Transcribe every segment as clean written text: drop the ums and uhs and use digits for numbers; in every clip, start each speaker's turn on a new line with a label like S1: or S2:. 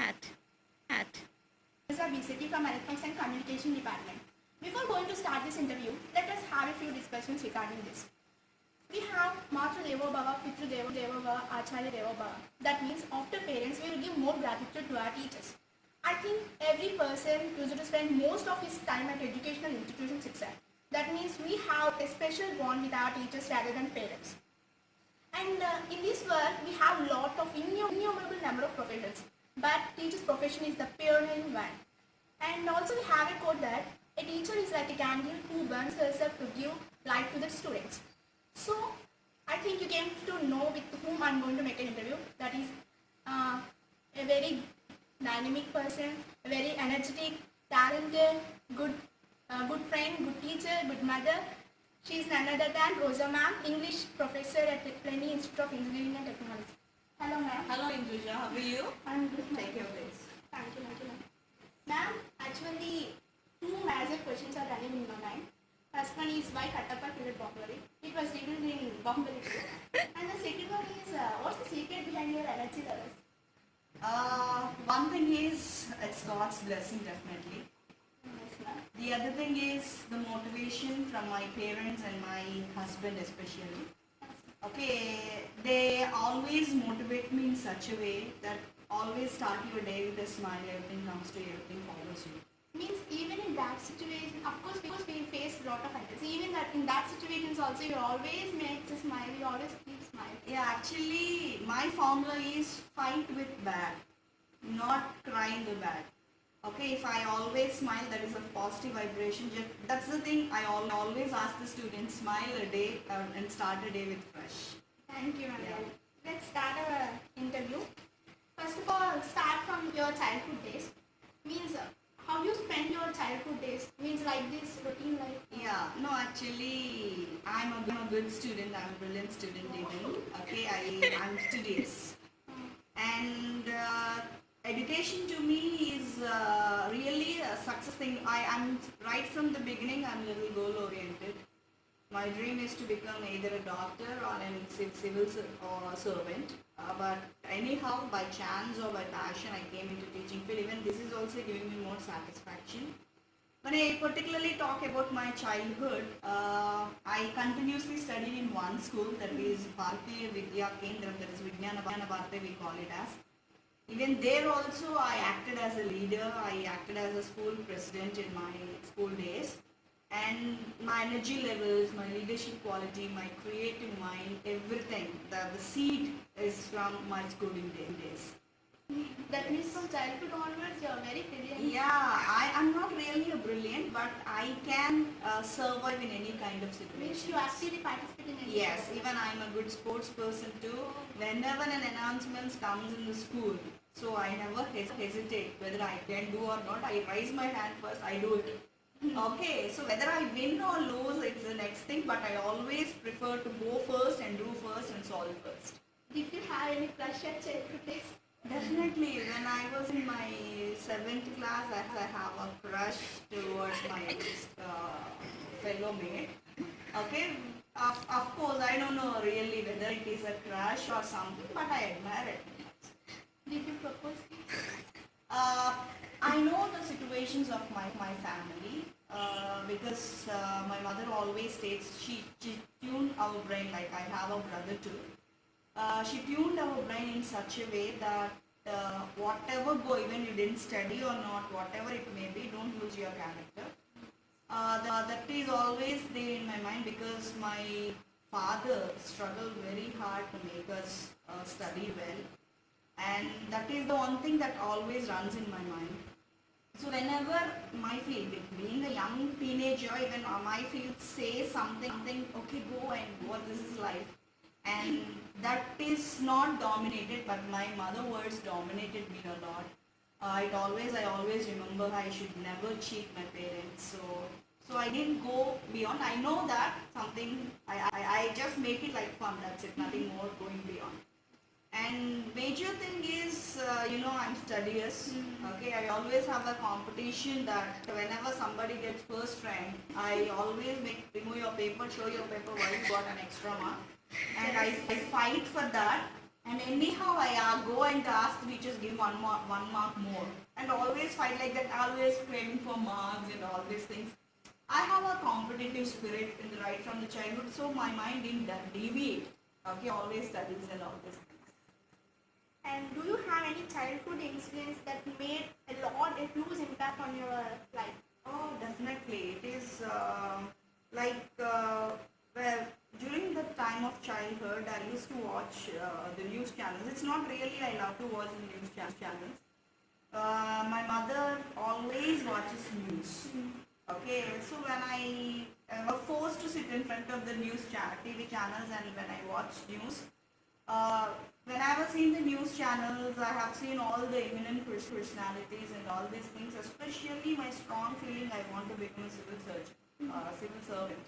S1: At. This is our BCP from Electronics and Communication Department. Before going to start this interview, let us have a few discussions regarding this. We have Matra Devo Bhava, Pitru Devo Bhava, Acharya Devo Bhava. That means after parents, we will give more gratitude to our teachers. I think every person used to spend most of his time at educational institutions itself. That means we have a special bond with our teachers rather than parents. And in this world, we have a lot of innumerable number of professions. But teacher's profession is the pioneering one. And also we have a quote that a teacher is like a candle who burns herself to give light to the students. So I think you came to know with whom I'm going to make an interview. That is a very dynamic person, a very energetic, talented, good friend, good teacher, good mother. She is none other than Rosa ma'am, English professor at Lendi Institute of Engineering and Technology. Hello ma'am.
S2: Hello Indraja, how are you?
S1: I'm good.
S2: Take your place.
S1: Thank you ma'am. Ma'am, actually two major questions are running in my mind. First one is why Kattappa killed Bahubali. It was revealed in Bahubali 2. And the second one is what's the secret behind your energy levels?
S2: One thing is it's God's blessing definitely.
S1: Yes ma'am.
S2: The other thing is the motivation from my parents and my husband especially. Okay, they always motivate me in such a way that always start your day with a smile, everything comes to you, everything follows you.
S1: Means even in that situation, of course because we face a lot of factors, even that in that situations also you always make a smile, you always keep smiling.
S2: Yeah, actually my formula is fight with bad, not cry in the bad. Okay, if I always smile, that is a positive vibration. That's the thing I always ask the students, smile a day and start a day with fresh.
S1: Thank you, ma'am.
S2: Yeah.
S1: Let's start our interview. First of all, start from your childhood days. Means how you spend your childhood days. Means like this routine life.
S2: Yeah, no, actually, I'm a good student. I'm a brilliant student even. Okay, I'm studious. And education to me is really a success thing. I'm right from the beginning, I'm a little goal oriented. My dream is to become either a doctor or a civil servant. But anyhow, by chance or by passion, I came into teaching field. Even this is also giving me more satisfaction. When I particularly talk about my childhood, I continuously studied in one school, that is Bharatiya Vidya Kendra, that is Vijnana Bharati we call it as. Even there also I acted as a leader, I acted as a school president in my school days. And my energy levels, my leadership quality, my creative mind, everything, the seed is from my schooling days.
S1: That means from childhood onwards you are very brilliant.
S2: Yeah, I am not really a brilliant, but I can survive in any kind of situation.
S1: Means you actively participate in any.
S2: Yes, even I am a good sports person too. Whenever an announcement comes in the school, so I never hesitate whether I can do or not. I raise my hand first, I do it. Okay, so whether I win or lose, it's the next thing, but I always prefer to go first and do first and solve first.
S1: Did you have any crush at childhood days?
S2: Definitely, when I was in my 7th class, I have a crush towards my fellow mate. Okay, of course, I don't know really whether it is a crush or something, but I admire it.
S1: Did you propose?
S2: I know the situations of my family because my mother always states she tuned our brain, like I have a brother too. She tuned our brain in such a way that whatever go, even you didn't study or not, whatever it may be, don't lose your character. That is always there in my mind because my father struggled very hard to make us study well. And that is the one thing that always runs in my mind. So whenever my field, being a young teenager, even my field says something, okay, go and what this is life. And that is not dominated, but my mother words dominated me a lot. I always remember I should never cheat my parents. So I didn't go beyond. I know that something, I just make it like fun, that's it, nothing more going beyond. And major thing is, I'm studious. Okay, I always have a competition that whenever somebody gets first rank, I always remove your paper, show your paper why you got an extra mark. And I fight for that. And anyhow, I go and ask the teachers give one mark more, and always fight like that. Always craving for marks and all these things. I have a competitive spirit in the right from the childhood, so my mind didn't deviate. Okay, always studies and all these things.
S1: And do you have any childhood incidents that made a huge impact on your life?
S2: Oh, definitely. It is like well, during the time of childhood, I used to watch the news channels. It's not really I love to watch the news channels. My mother always watches news. Okay, so when I was forced to sit in front of the TV channels, and when I watch news, uh, when I was seeing the news channels, I have seen all the eminent personalities and all these things. Especially my strong feeling, I want to become a civil surgeon, civil servant.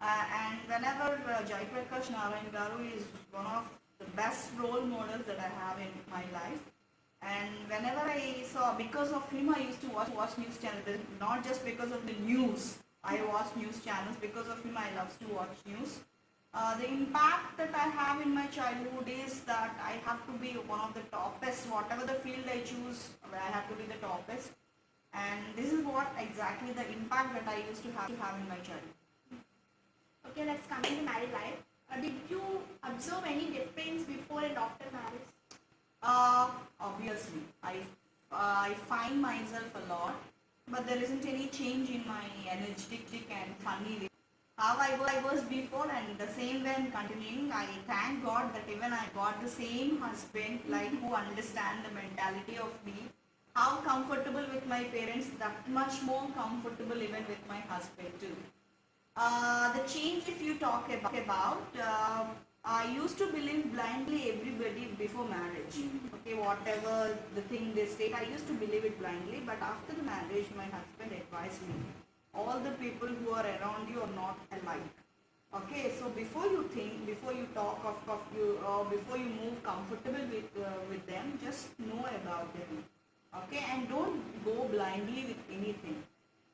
S2: And whenever Jai Prakash Narayan Garu is one of the best role models that I have in my life. And whenever I saw, because of him, I used to watch news channels. Not just because of the news, I watch news channels. Because of him, I love to watch news. The impact that I have in my childhood is that I have to be one of the toppest. Whatever the field I choose, I have to be the toppest. And this is what exactly the impact that I used to have in my childhood.
S1: Okay, let's come into married life. Did you observe any difference before and after marriage?
S2: Obviously, I find myself a lot, but there isn't any change in my energetic and funny way. How I was before, and the same way I'm continuing. I thank God that even I got the same husband, like who understand the mentality of me. How comfortable with my parents, that much more comfortable even with my husband too. The change, if you talk about, I used to believe blindly everybody before marriage. Okay, whatever the thing they state, I used to believe it blindly. But after the marriage, my husband advised me, all the people who are around you are not alike. Okay, so before you think, before you talk of you, or before you move comfortable with them, just know about them. Okay, and don't go blindly with anything.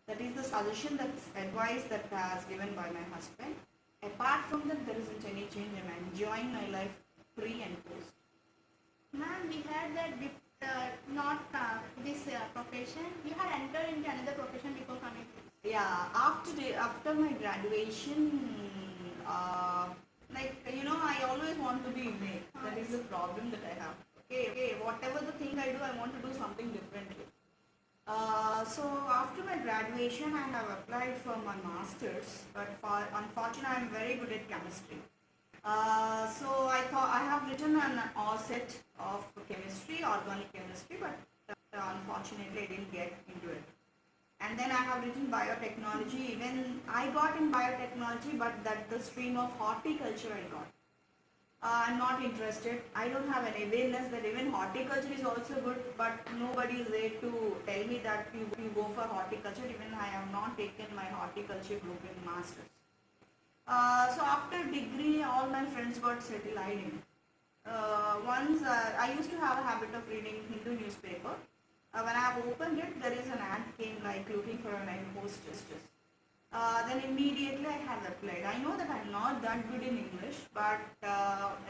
S2: That is the suggestion, that's advice that was given by my husband. Apart from that, there isn't any change. I'm enjoying my life pre and post.
S1: Ma'am, we heard that not this profession, you had entered into another profession before coming to this.
S2: Yeah, after my graduation, like I always want to be unique. That is the problem that I have. Okay, whatever the thing I do, I want to do something differently. So after my graduation, I have applied for my masters, but unfortunately, I'm very good at chemistry. So I thought I have written an OSET of chemistry, organic chemistry, but unfortunately, I didn't get into it. And then I have written biotechnology. Even I got in biotechnology, but that the stream of horticulture I got. I'm not interested. I don't have an awareness that even horticulture is also good, but nobody is there to tell me that you go for horticulture. Even I have not taken my horticulture group in masters. So after degree, all my friends got settled. I didn't. Once I used to have a habit of reading Hindu newspaper. When I have opened it, there is an ad came like looking for an air hostess. Then immediately I have applied. I know that I'm not that good in English, but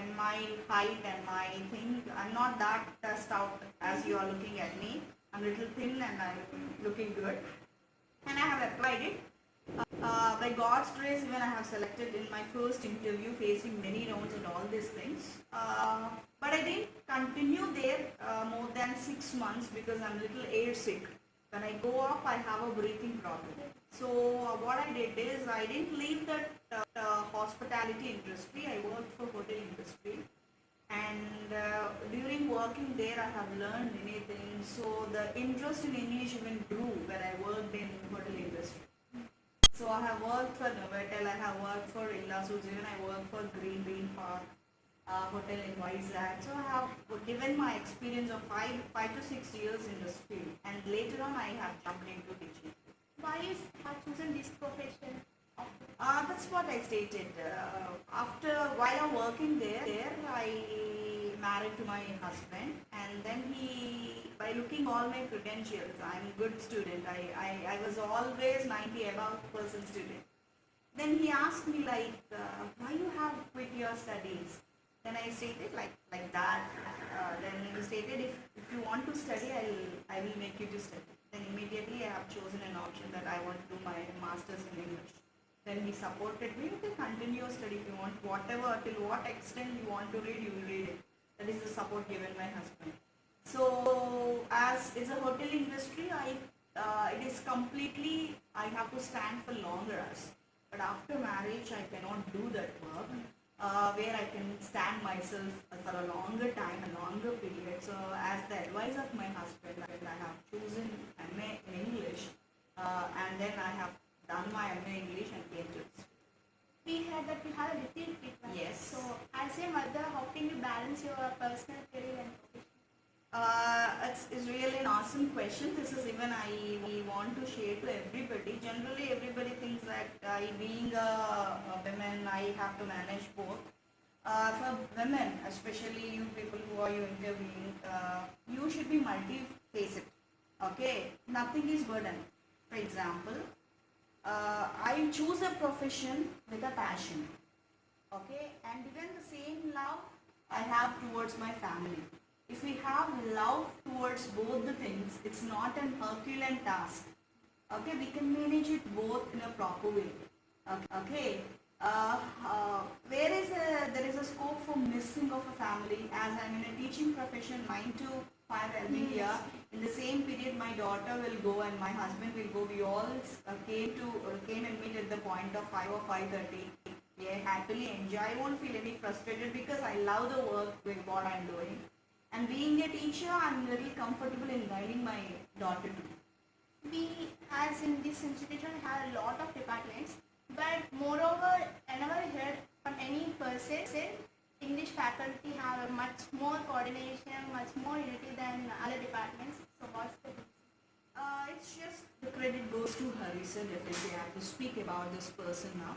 S2: in my height and my thing, I'm not that stout as you are looking at me. I'm a little thin and I'm looking good. And I have applied it. By God's grace, even I have selected in my first interview, facing many rounds and all these things. But I didn't continue there more than 6 months because I'm a little air sick. When I go up, I have a breathing problem. So what I did is I didn't leave that hospitality industry. I worked for hotel industry, and during working there, I have learned many things. So the interest in English even grew when I worked in hotel industry. So I have worked for Novotel, I have worked for Illa Sujan, I worked for Green Park Hotel in Vizag. So I have given my experience of 5 to 6 years in this field, and later on I have jumped into teaching.
S1: Why you have chosen this profession?
S2: That's what I stated. While I'm working there, I married to my husband, and then by looking all my credentials, I'm a good student. I was always 90 above % student. Then he asked me like, why you have quit your studies? Then I stated like that. Then he stated, if you want to study, I will make you to study. Then immediately I have chosen an option that I want to do my masters in English. Then he supported me. You can continue your study if you want, whatever, till what extent you want to read, you will read it. That is the support given my husband. So as it's a hotel industry, it is completely, I have to stand for longer hours. But after marriage, I cannot do that work where I can stand myself for a longer time, a longer period. So as the advice of my husband, I have chosen MA in English and then I have done my MA English and came to this.
S1: We heard that you have a little kid. Right?
S2: Yes.
S1: So as a mother, how can you balance your personal career and profession?
S2: It's really an awesome question. This is even I want to share to everybody. Generally, everybody thinks that I being a woman, I have to manage both. For women, especially you people who are you interviewing, you should be multifaceted. Okay, nothing is burden. For example, I choose a profession with a passion. Okay, and even the same love I have towards my family. If we have love towards both the things, it's not an Herculean task. Okay, we can manage it both in a proper way. Okay, there is a scope for missing of a family. As I'm in a teaching profession, 9 to 5 every year. In the same period, my daughter will go and my husband will go. We all came and meet at the point of 5 or 5:30. We happily enjoy. I won't feel any frustrated because I love the work with what I'm doing. And being a teacher, I'm very comfortable in guiding my daughter too.
S1: We, as in this institution, have a lot of departments, but moreover, I never heard from any person, English faculty have a much more coordination, much more unity than other departments. So what's the reason?
S2: It's just the credit goes to Harisa. Definitely, I have to speak about this person now.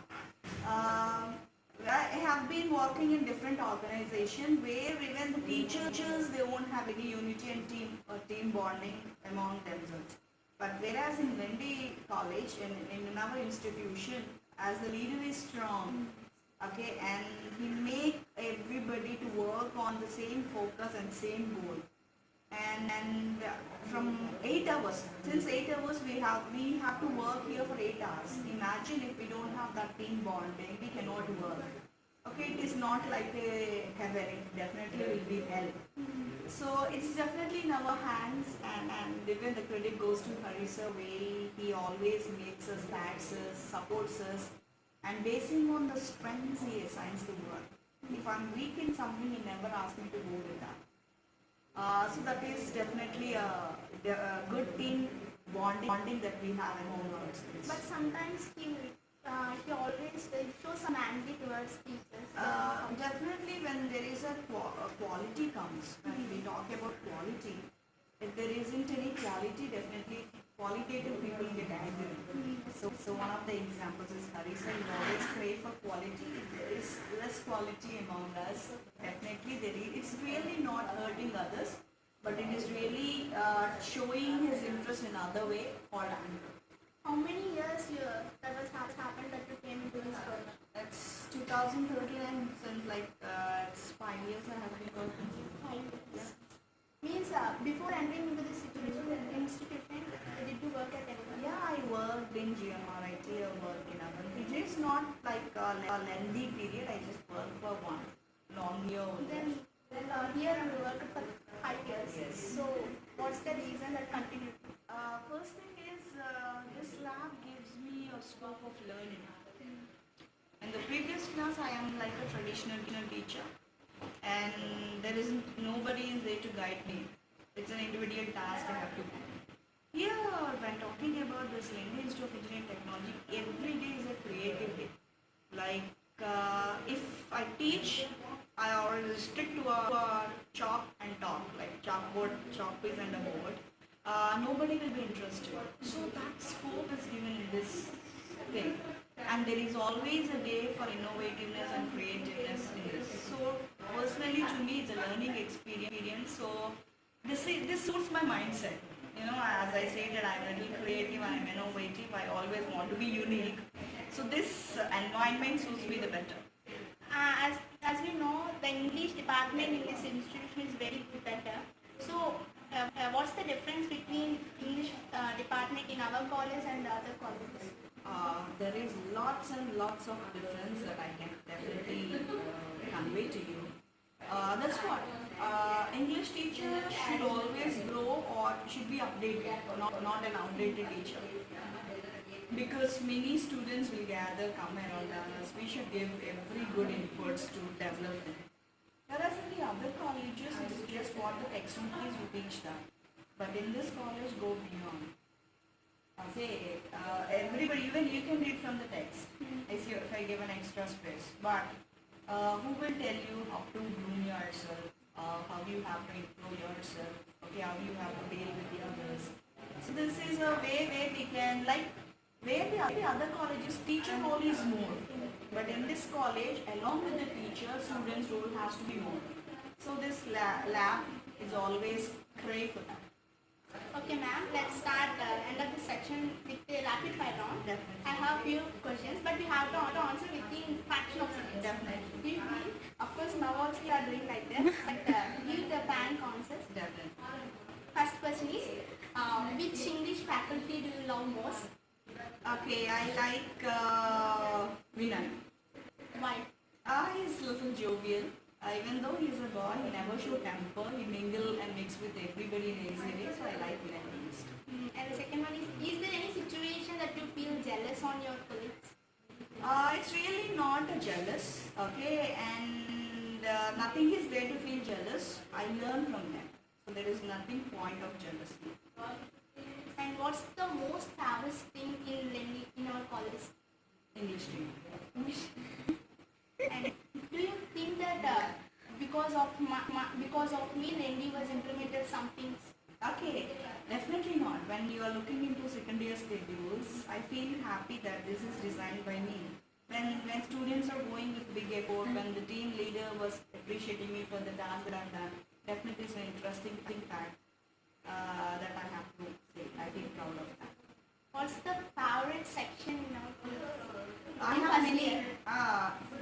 S2: I have been working in different organizations where even the teachers they won't have any unity and team bonding among themselves. But whereas in Lendi College in our institution, as the leader is strong, okay, and he make everybody to work on the same focus and same goal. And from 8 hours, since 8 hours we have to work here for 8 hours. Imagine if we don't have that team bonding, we cannot work. Okay, it is not like a heaven, it definitely will be hell. So it's definitely in our hands, and even the credit goes to Harisa way. He always makes us, backs us, supports us, and basing on the strengths he assigns the work. If I'm weak in something, he never asks me to go with that. So that is definitely a good team bonding that we have in home workspace.
S1: But sometimes he always shows some anger towards teachers.
S2: Definitely when there is a quality comes, when we talk about quality, if there isn't any quality, definitely qualitative people get angry. So one of the examples is Harisa, you always crave for quality. If there is less quality among us, definitely it's really not hurting others, but it is really showing his interest in other way or anger.
S1: How many years that has happened that you came into this college?
S2: It's 2013 and since it's 5 years I have been working.
S1: 5 years.
S2: Yeah.
S1: Means before entering into this institution, did you work at anyone?
S2: Yeah, I worked in GMRIT, I worked in other. It is not like a lengthy period, I just worked for one long year.
S1: Then here you worked for 5 years.
S2: Yes.
S1: So what's the reason that continued?
S2: First thing is this lab gives me a scope of learning. In the previous class, I am like a traditional teacher, and there is nobody is there to guide me. It's an individual task I have to do. Here, when talking about this Lendi Institute of Engineering Technology, every day is a creative day. Like if I teach, I always stick to a chalk and talk, like chalkboard, chalk piece and a board. Nobody will be interested. So that scope is given in this thing. And there is always a day for innovativeness and creativeness in this. So personally to me it's a learning experience. So this suits my mindset. You know, as I stated, I'm a little creative, I'm innovative, I always want to be unique. So this environment suits me the better.
S1: As we know, the English department in this institution is very better. So, what's the difference between English department in our college and the other colleges?
S2: There is lots and lots of difference that I can definitely convey to you. That's what English teacher should always grow or should be updated, not an outdated teacher. Because many students will gather, come around us, we should give every good inputs to develop them. Whereas in the other colleges, it is just what the textbook is to teach them. But in this college, go beyond. Okay, everybody, even you can read from the text if I give an extra space. But who will tell you how to groom yourself, how you have to improve yourself, okay, how you have to deal with the others. So this is a way where we can, like, where the other colleges, teacher role is more. But in this college, along with the teacher, student's role has to be more. So this lab is always great for that.
S1: Okay, ma'am. Let's start end of this section with the rapid fire round.
S2: Definitely.
S1: I have few questions, but we have to answer within fraction of seconds.
S2: Definitely.
S1: Do you feel? Of course, now also you are doing like that. But give the pan answers.
S2: Definitely.
S1: First question is, which English faculty do you love most?
S2: Okay, I like Vinay.
S1: Why?
S2: He's a little jovial. Even though he's a boy, he never show temper. He mingle and mix with everybody in easily. So I like Vinay most.
S1: And the second one is there any situation that you feel jealous on your colleagues?
S2: It's really not a jealous, okay, and nothing is there to feel jealous. I learn from them, so there is nothing point of jealousy.
S1: And what's the most favorite thing in Lendi in our college?
S2: English team.
S1: And do you think that because of me, Lendi was implemented some things?
S2: Okay, definitely not. When you are looking into second year schedules, I feel happy that this is designed by me. When students are going with big effort, when the team leader was appreciating me for the task that I've done, definitely it's an interesting fact that I have to say. I feel proud of that.
S1: What's the favorite section in our college?
S2: I
S1: In
S2: have
S1: first
S2: many.
S1: year.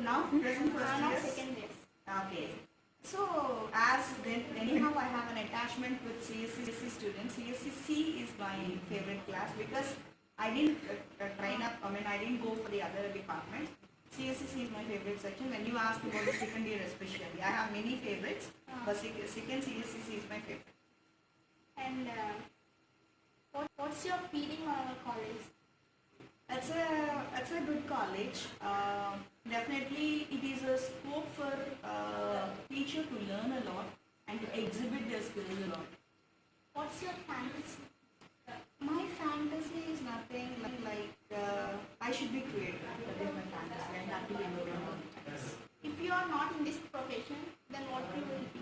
S2: Now present first
S1: Not
S2: years.
S1: second year.
S2: Okay. So as then anyhow I have an attachment with CSCC students. CSCC is my favorite class because I didn't train up. I didn't go for the other department. CSCC is my favorite section. When you ask about the second year especially, I have many favorites, but second CSCC is my favorite.
S1: And what's your feeling on our college?
S2: It's a good college. Definitely it is a scope for teacher to learn a lot and to exhibit their skills a lot.
S1: What's your fantasy?
S2: My fantasy is nothing like I should be creative. That is my fantasy. I have to be able to do.
S1: If you are not in this profession, then what you will be?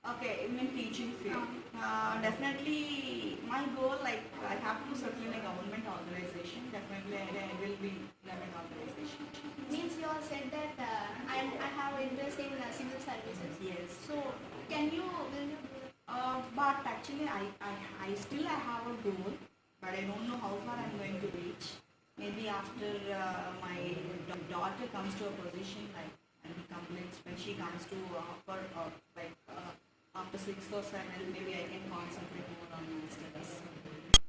S2: Okay, in teaching field, definitely my goal, like I have to settle in a government organization. Definitely I will be government organization.
S1: Means you all said that I have interest in civil services.
S2: Yes.
S1: So will you do that?
S2: But actually I still have a goal, but I don't know how far I'm going to reach. Maybe after my daughter comes to a position like and he completes when she comes to after 6th or 7th, maybe I can concentrate more on my studies.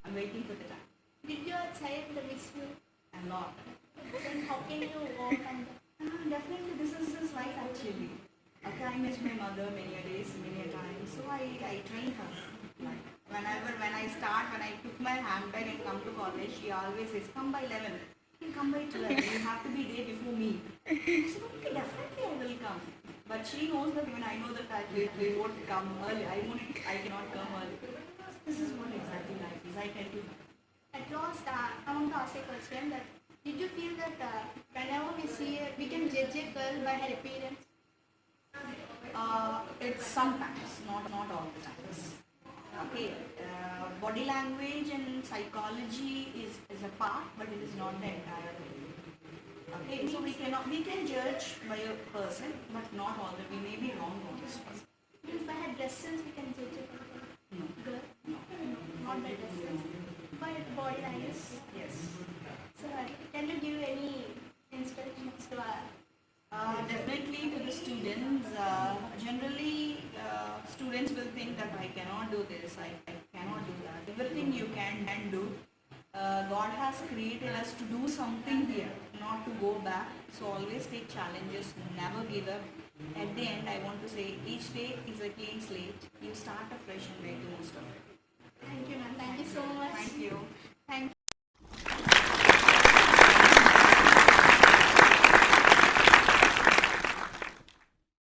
S2: I'm waiting for the time.
S1: Did your child miss you?
S2: I'm not.
S1: Then how can you overcome that?
S2: Definitely this is his life actually. Okay, I miss my mother many a days, many a times. So I train her. Like, when I took my handbag and come to college, she always says, come by 11. You come by 12. You have to be there before me. I said, okay, definitely I will come. But she knows that even I know the fact that they won't come early. I cannot come early. This is what exactly life is. I tell you.
S1: At last, I want to ask a question that did you feel that whenever we can judge a girl by her appearance?
S2: It's sometimes, not all the times. Okay, body language and psychology is a part, but it is not the entire thing. Okay, so we can judge by a person, but not all the. We may be wrong on this person.
S1: Means by her dress sense we can judge a girl?
S2: No.
S1: Not by dress sense, by body language.
S2: Yes.
S1: So can you give any instructions to our
S2: Definitely to the students. confidence. Generally, students will think that I cannot do this, I cannot do that. Everything you can do. God has created us to do something here, not to go back. So always take challenges, never give up. At the end, I want to say each day is a clean slate. You start afresh and make the most of it.
S1: Thank you, ma'am. Thank you so much.
S2: Thank